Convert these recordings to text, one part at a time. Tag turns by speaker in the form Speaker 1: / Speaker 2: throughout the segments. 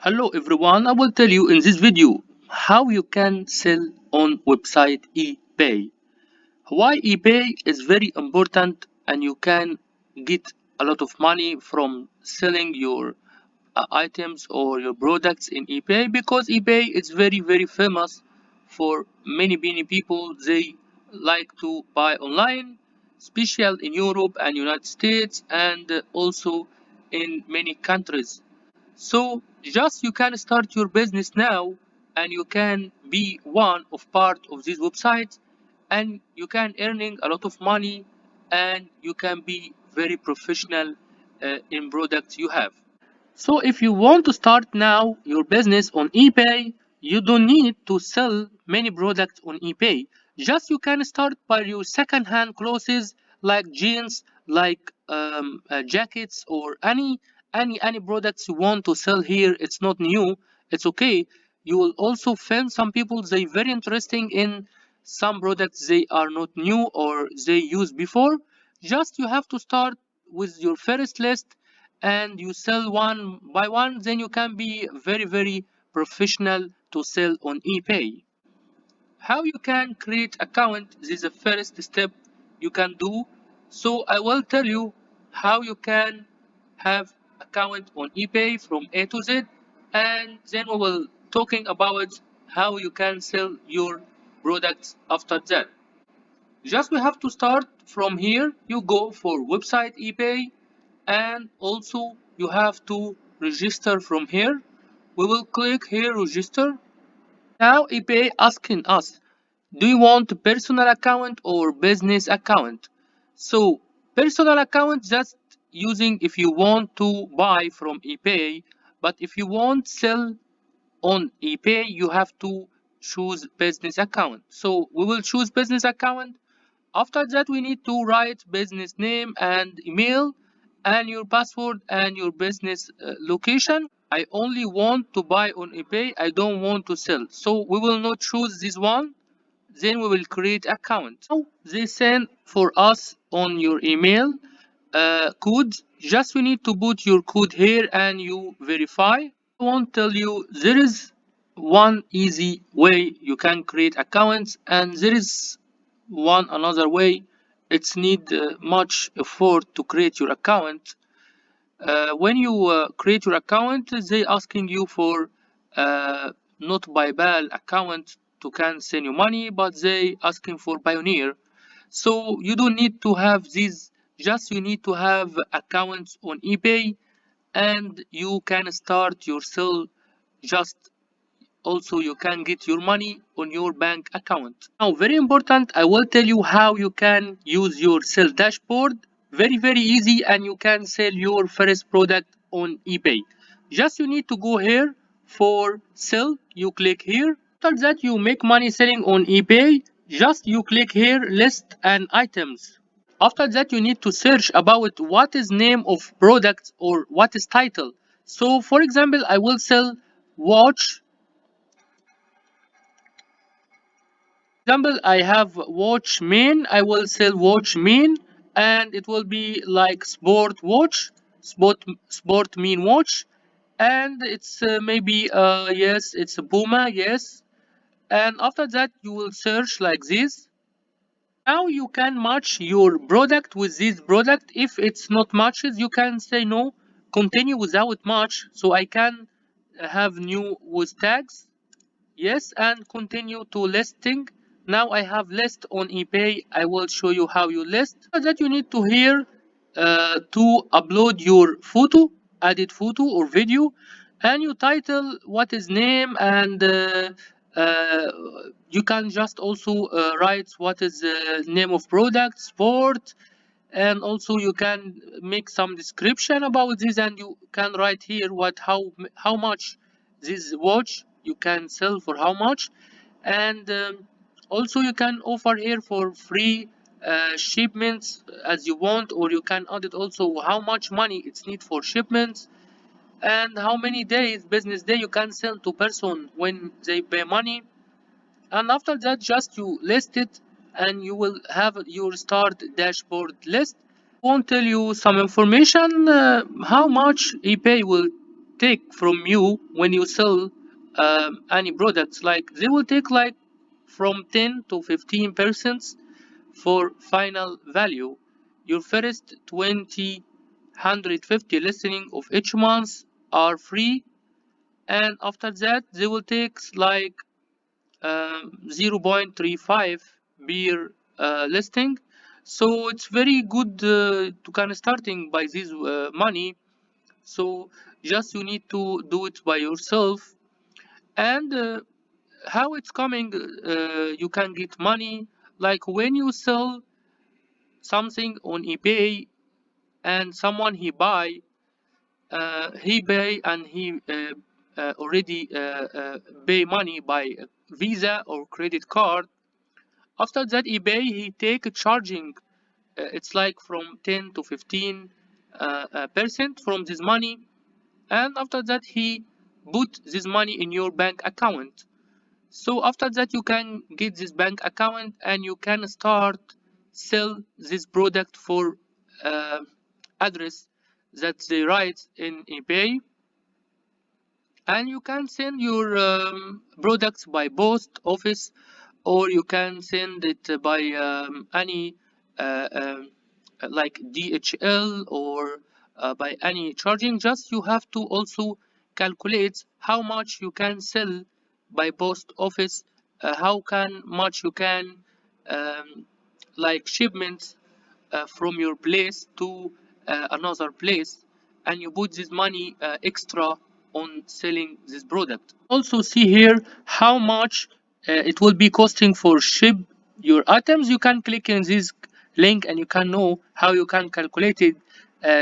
Speaker 1: Hello everyone, I will tell you in this video how you can sell on website eBay. Why eBay is very important and you can get a lot of money from selling your items or your products in eBay because eBay is very famous for many people. They like to buy online, especially in Europe and United States and also in many countries. So just you can start your business now and you can be one of part of this website and you can earning a lot of money and you can be very professional in products you have. So if you want to start now your business on eBay, you don't need to sell many products on eBay. Just you can start by your second-hand clothes like jeans, like jackets, or any products you want to sell here. It's not new. It's okay. You will also find some people they very interesting in some products they are not new or they used before. Just you have to start with your first list and you sell one by one, then you can be very professional to sell on eBay. How you can create account, this is the first step you can do. So I will tell you how you can have account on eBay from A to Z, and then we will talking about how you can sell your products after that. Just we have to start from here. You go for website eBay and also you have to register from here. We will click here register. Now eBay asking us, do you want a personal account or business account? So personal account just using if you want to buy from eBay, but if you want sell on eBay you have to choose business account. So we will choose business account. After that, we need to write business name and email and your password and your business location. I only want to buy on eBay. I don't want to sell. So we will not choose this one. Then we will create account. Now they send for us on your email code. Just you need to put your code here and you verify. I won't tell you there is one easy way you can create accounts and there is one another way. It's need much effort to create your account. When you create your account they asking you for not PayPal account to can send you money, but they asking for Pioneer. So you don't need to have these, just you need to have accounts on eBay and you can start yourself. Just also you can get your money on your bank account. Now very important, I will tell you how you can use your sell dashboard. Very easy and you can sell your first product on eBay. Just you need to go here for sell, you click here. After that you make money selling on eBay. Just you click here list and items. After that you need to search about what is name of product or what is title. So for example I will sell watch. Example, I have watch main. I will sell watch main, and it will be like sport watch, sport mean watch, and it's maybe yes, it's a Puma, yes. And after that, you will search like this. Now you can match your product with this product. If it's not matches, you can say no, continue without match. So I can have new with tags. Yes, and continue to listing. Now I have list on eBay. I will show you how you list. After that you need to here to upload your photo, edit photo or video, and you title what is name and uh, you can just also write what is the name of product, sport, and also you can make some description about this and you can write here what how much this watch you can sell for how much, and also you can offer here for free shipments as you want, or you can add it also how much money it's need for shipments and how many days business day you can sell to person when they pay money. And after that just you list it and you will have your start dashboard list. Won't tell you some information how much eBay will take from you when you sell any products. Like they will take like from 10 to 15% for final value. Your first 20 150 listening of each month are free, and after that they will take like 0.35 per listing. So it's very good to kind of starting by this money. So just you need to do it by yourself. And how it's coming, you can get money like when you sell something on eBay and someone he pay and he already pay money by Visa or credit card. After that, eBay he take charging. It's like from 10 to 15 percent from this money, and after that he put this money in your bank account. So after that you can get this bank account and you can start sell this product for uh, address that they write in eBay, and you can send your products by post office, or you can send it by any uh, um, like DHL, or by any charging. Just you have to also calculate how much you can sell by post office, how can much you can um, like shipments from your place to another place, and you put this money extra on selling this product. Also see here how much it will be costing for ship your items. You can click in this link and you can know how you can calculate it,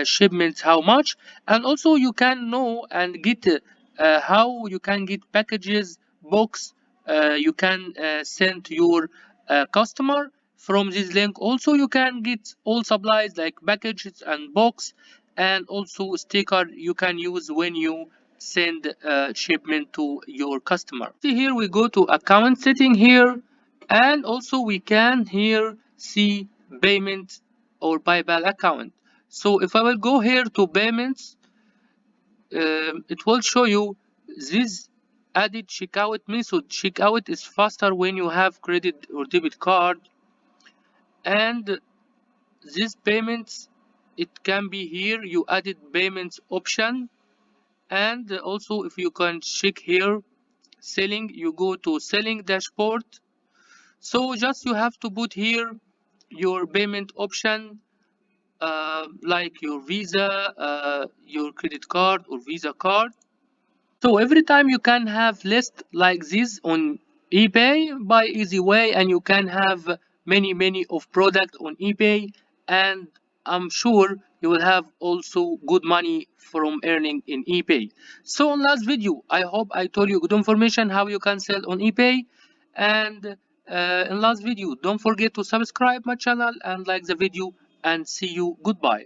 Speaker 1: shipments how much, and also you can know and get how you can get packages box you can send to your customer from this link. Also you can get all supplies like packages and box, and also sticker you can use when you send shipment to your customer. See here we go to account setting here, and also we can here see payment or PayPal account. So if I will go here to payments, it will show you this added checkout method. Checkout is faster when you have credit or debit card, and these payments it can be here you added payments option. And also if you can check here selling, you go to selling dashboard. So just you have to put here your payment option, like your Visa, your credit card or Visa card. So every time you can have list like this on eBay by easy way, and you can have many of product on eBay, and I'm sure you will have also good money from earning in eBay. So on last video I hope I told you good information how you can sell on eBay, and in last video don't forget to subscribe my channel and like the video, and see you goodbye.